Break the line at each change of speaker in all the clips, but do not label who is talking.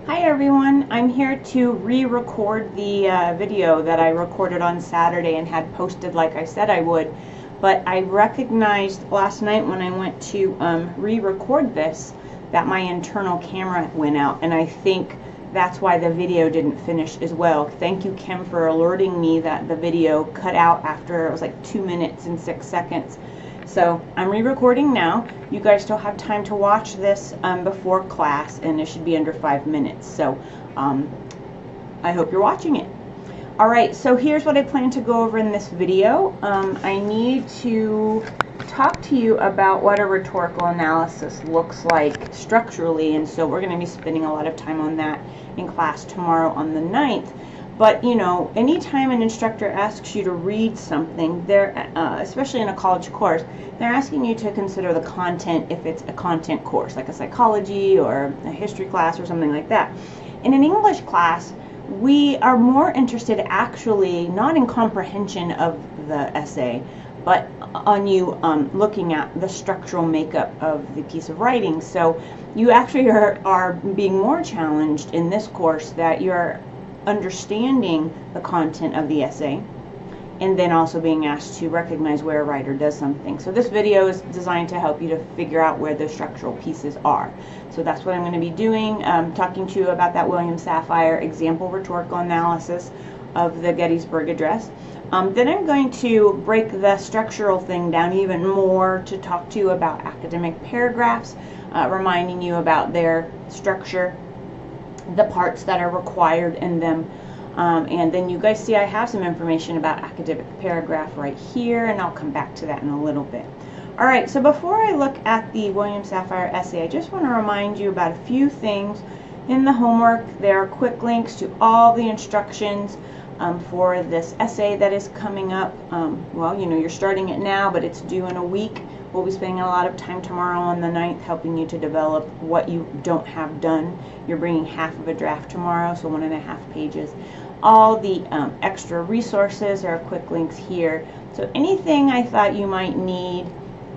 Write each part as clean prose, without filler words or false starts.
Hi everyone, I'm here to re-record the video that I recorded on Saturday and had posted like I said I would, but I recognized last night when I went to re-record this that my internal camera went out, and I think that's why the video didn't finish as well. Thank you, Kim, for alerting me that the video cut out after it was like 2 minutes and 6 seconds. So I'm re-recording now. You guys still have time to watch this before class, and it should be under 5 minutes. So I hope you're watching it. Alright, so here's what I plan to go over in this video. I need to talk to you about what a rhetorical analysis looks like structurally, and so we're going to be spending a lot of time on that in class tomorrow on the 9th. But, you know, anytime an instructor asks you to read something, they're, especially in a college course, they're asking you to consider the content if it's a content course, like a psychology or a history class or something like that. In an English class, we are more interested actually not in comprehension of the essay, but on you looking at the structural makeup of the piece of writing. So you actually are being more challenged in this course that you're understanding the content of the essay, and then also being asked to recognize where a writer does something. So this video is designed to help you to figure out where the structural pieces are. So that's what I'm going to be doing, talking to you about that William Safire example rhetorical analysis of the Gettysburg Address. Then I'm going to break the structural thing down even more to talk to you about academic paragraphs, reminding you about their structure, the parts that are required in them, and then you guys see I have some information about academic paragraph right here, and I'll come back to that in a little bit. Alright, so before I look at the William Safire essay, I just want to remind you about a few things in the homework. There are quick links to all the instructions for this essay that is coming up. Well, you know, you're starting it now, but it's due in a week. We'll be spending a lot of time tomorrow on the 9th helping you to develop what you don't have done. You're bringing half of a draft tomorrow, so 1.5 pages. All the extra resources are quick links here. So anything I thought you might need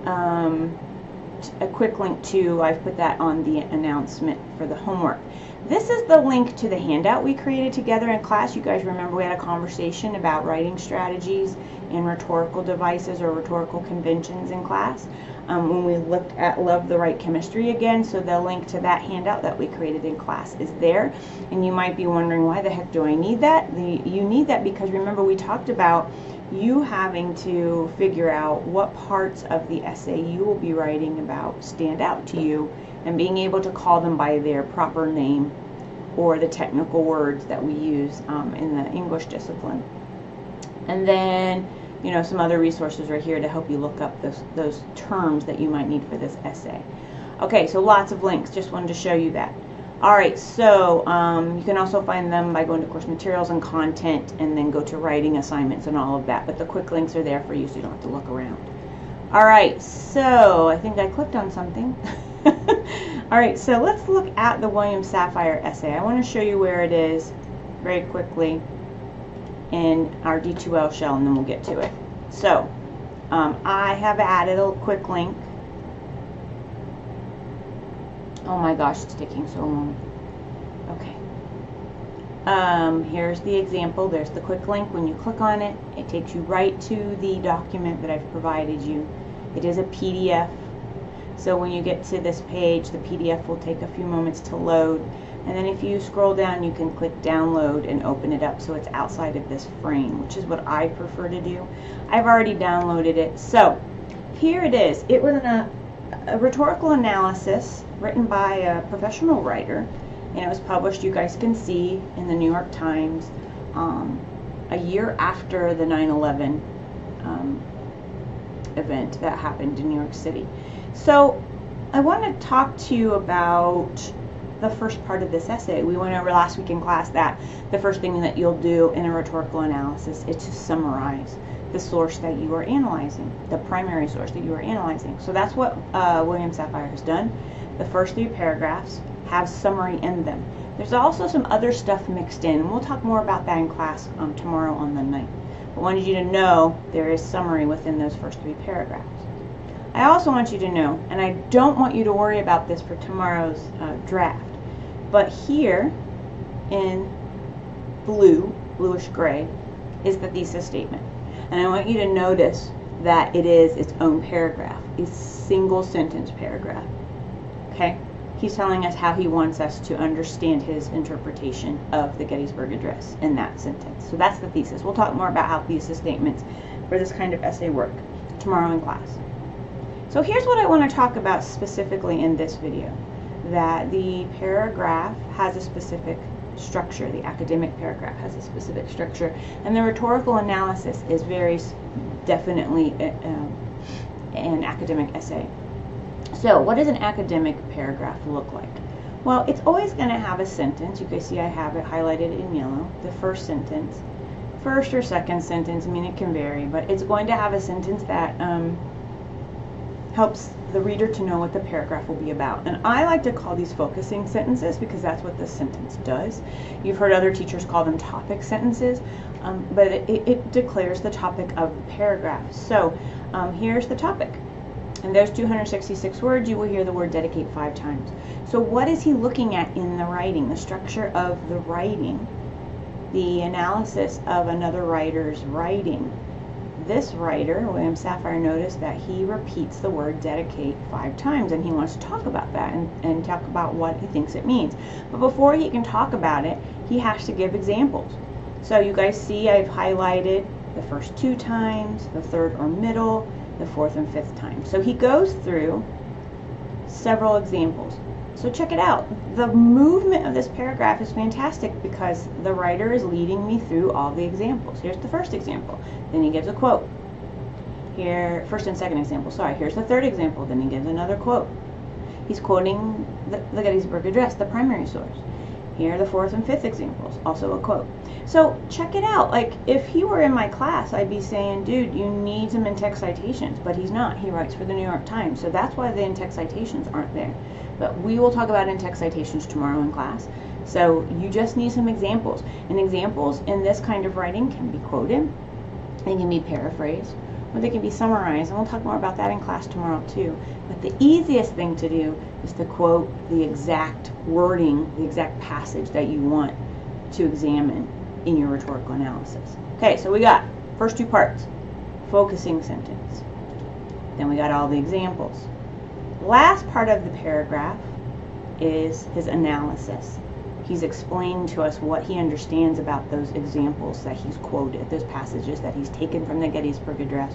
a quick link to, I've put that on the announcement for the homework. This is the link to the handout we created together in class. You guys remember we had a conversation about writing strategies and rhetorical devices or rhetorical conventions in class when we looked at Love the Right Chemistry again. So the link to that handout that we created in class is there. And you might be wondering, why the heck do I need that? You need that because remember we talked about you having to figure out what parts of the essay you will be writing about stand out to you, and being able to call them by their proper name or the technical words that we use in the English discipline. And then, you know, some other resources right here to help you look up those terms that you might need for this essay. Okay, so lots of links. Just wanted to show you that. Alright, so you can also find them by going to course materials and content and then go to writing assignments and all of that. But the quick links are there for you so you don't have to look around. Alright, so I think I clicked on something. Alright, so let's look at the William Safire essay. I want to show you where it is very quickly in our D2L shell, and then we'll get to it. So, I have added a quick link. Oh my gosh, it's taking so long. Okay. Here's the example. There's the quick link. When you click on it, it takes you right to the document that I've provided you. It is a PDF. So when you get to this page, the PDF will take a few moments to load. And then if you scroll down, you can click download and open it up so it's outside of this frame, which is what I prefer to do. I've already downloaded it. So here it is. It was a rhetorical analysis written by a professional writer, and it was published, you guys can see, in the New York Times a year after the 9/11 event that happened in New York City. So I want to talk to you about the first part of this essay. We went over last week in class that the first thing that you'll do in a rhetorical analysis is to summarize the source that you are analyzing, the primary source that you are analyzing. So that's what William Safire has done. The first 3 paragraphs have summary in them. There's also some other stuff mixed in, and we'll talk more about that in class tomorrow on the 9th. I wanted you to know there is summary within those first 3 paragraphs. I also want you to know, and I don't want you to worry about this for tomorrow's draft, But here in bluish gray, is the thesis statement. And I want you to notice that it is its own paragraph, a single sentence paragraph. Okay? He's telling us how he wants us to understand his interpretation of the Gettysburg Address in that sentence. So that's the thesis. We'll talk more about how thesis statements for this kind of essay work tomorrow in class. So here's what I want to talk about specifically in this video, that the paragraph has a specific structure. The academic paragraph has a specific structure, and the rhetorical analysis is very definitely an academic essay. So what does an academic paragraph look like? Well, it's always going to have a sentence. You can see I have it highlighted in yellow. The first sentence, first or second sentence, I mean it can vary, but it's going to have a sentence that helps the reader to know what the paragraph will be about. And I like to call these focusing sentences because that's what this sentence does. You've heard other teachers call them topic sentences, but it declares the topic of the paragraph. So here's the topic. And those 266 words, you will hear the word dedicate 5 times. So what is he looking at in the writing? The structure of the writing, the analysis of another writer's writing. This writer, William Safire, noticed that he repeats the word dedicate 5 times, and he wants to talk about that and talk about what he thinks it means. But before he can talk about it, he has to give examples. So you guys see I've highlighted the first 2 times, the third or middle, the 4th and 5th time. So he goes through several examples. So check it out. The movement of this paragraph is fantastic because the writer is leading me through all the examples. Here's the first example. Then he gives a quote. Here, first and second example, sorry. Here's the third example. Then he gives another quote. He's quoting the Gettysburg Address, the primary source. Here are the 4th and 5th examples, also a quote. So check it out. Like, if he were in my class, I'd be saying, dude, you need some in-text citations. But he's not. He writes for the New York Times. So that's why the in-text citations aren't there. But we will talk about in-text citations tomorrow in class. So you just need some examples. And examples in this kind of writing can be quoted, they can be paraphrased, or they can be summarized. And we'll talk more about that in class tomorrow too. But the easiest thing to do is to quote the exact wording, the exact passage that you want to examine in your rhetorical analysis. Okay, so we got first 2 parts, focusing sentence. Then we got all the examples. Last part of the paragraph is his analysis. He's explained to us what he understands about those examples that he's quoted, those passages that he's taken from the Gettysburg Address.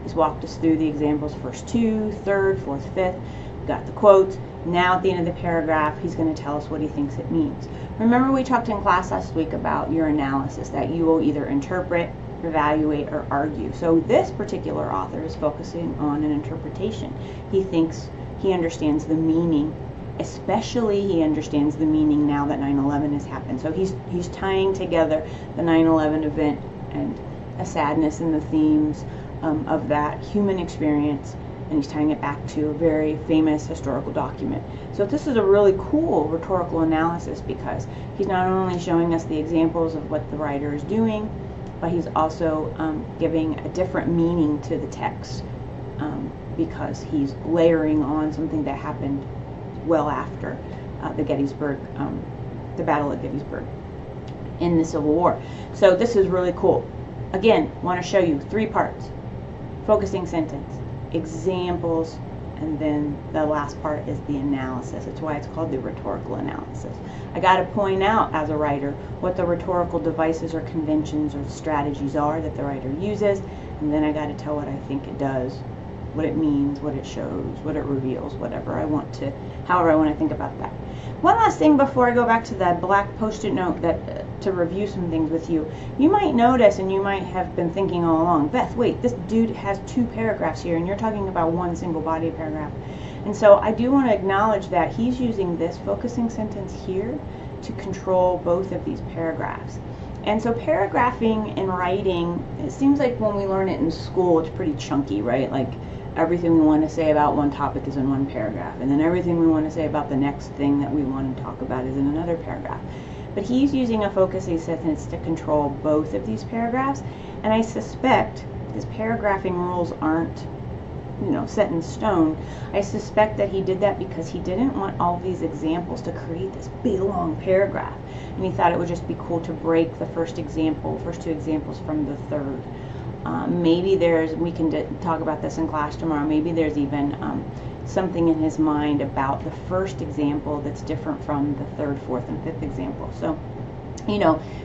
He's walked us through the examples, first 2, 3rd, 4th, 5th. We've got the quotes. Now at the end of the paragraph, he's going to tell us what he thinks it means. Remember we talked in class last week about your analysis, that you will either interpret, evaluate, or argue. So this particular author is focusing on an interpretation. He thinks he understands the meaning, especially he understands the meaning now that 9/11 has happened. So he's tying together the 9/11 event and a sadness in the themes of that human experience, and he's tying it back to a very famous historical document. So this is a really cool rhetorical analysis because he's not only showing us the examples of what the writer is doing, but he's also giving a different meaning to the text because he's layering on something that happened well after the Gettysburg, the Battle of Gettysburg in the Civil War. So this is really cool. Again, want to show you 3 parts. Focusing sentence, examples, and then the last part is the analysis. That's why it's called the rhetorical analysis. I got to point out as a writer what the rhetorical devices or conventions or strategies are that the writer uses, and then I got to tell what I think it does, what it means, what it shows, what it reveals, whatever I want to, however I want to think about that. One last thing before I go back to that black post-it note that to review some things with you. You might notice, and you might have been thinking all along, Beth, wait, this dude has 2 paragraphs here, and you're talking about one single body paragraph. And so I do want to acknowledge that he's using this focusing sentence here to control both of these paragraphs. And so paragraphing in writing, it seems like when we learn it in school, it's pretty chunky, right? Like everything we want to say about one topic is in one paragraph, and then everything we want to say about the next thing that we want to talk about is in another paragraph. But he's using a focusing sentence to control both of these paragraphs, and I suspect his paragraphing rules aren't set in stone. I suspect that he did that because he didn't want all these examples to create this big long paragraph, and he thought it would just be cool to break the first two examples from the third. Maybe we can talk about this in class tomorrow. Maybe there's even something in his mind about the first example that's different from the third, fourth, and fifth example. So,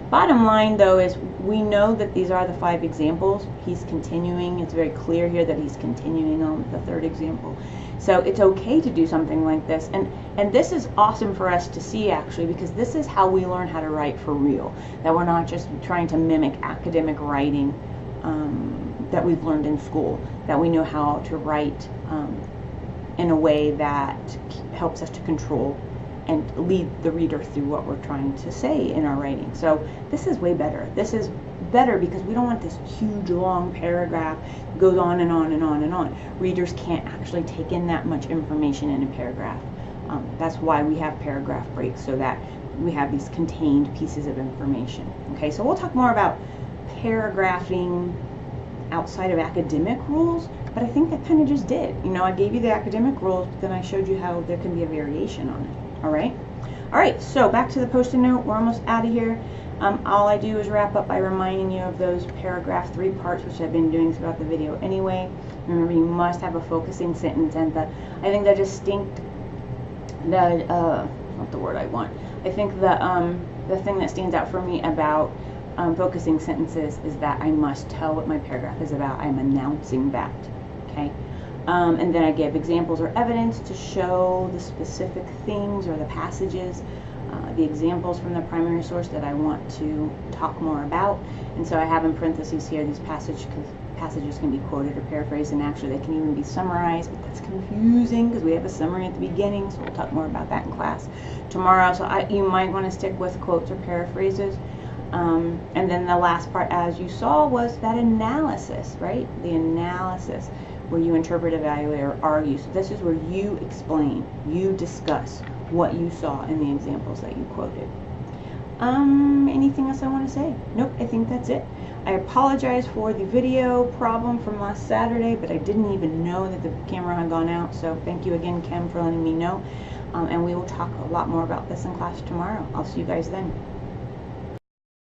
bottom line though is we know that these are the 5 examples. He's continuing. It's very clear here that he's continuing on the third example. So it's okay to do something like this. And this is awesome for us to see, actually, because this is how we learn how to write for real. That we're not just trying to mimic academic writing that we've learned in school. That we know how to write in a way that helps us to control and lead the reader through what we're trying to say in our writing. So this is way better. This is better because we don't want this huge long paragraph that goes on and on and on and on. Readers can't actually take in that much information in a paragraph. That's why we have paragraph breaks, so that we have these contained pieces of information. Okay, so we'll talk more about paragraphing outside of academic rules, but I think I kind of just did. I gave you the academic rules, but then I showed you how there can be a variation on it. All right, so back to the post-it note. We're almost out of here. All I do is wrap up by reminding you of those paragraph 3 parts, which I've been doing throughout the video anyway. Remember, you must have a focusing sentence, and I think that not the word I want. I think the thing that stands out for me about focusing sentences is that I must tell what my paragraph is about. I'm announcing that, okay? And then I give examples or evidence to show the specific things or the passages, the examples from the primary source that I want to talk more about. And so I have in parentheses here these passages can be quoted or paraphrased, and actually they can even be summarized, but that's confusing because we have a summary at the beginning, so we'll talk more about that in class tomorrow. So you might want to stick with quotes or paraphrases. And then the last part, as you saw, was that analysis, right? The analysis, where you interpret, evaluate, or argue. So this is where you explain, you discuss what you saw in the examples that you quoted. Anything else I want to say? Nope, I think that's it. I apologize for the video problem from last Saturday, but I didn't even know that the camera had gone out, so thank you again, Kim, for letting me know. And we will talk a lot more about this in class tomorrow. I'll see you guys then.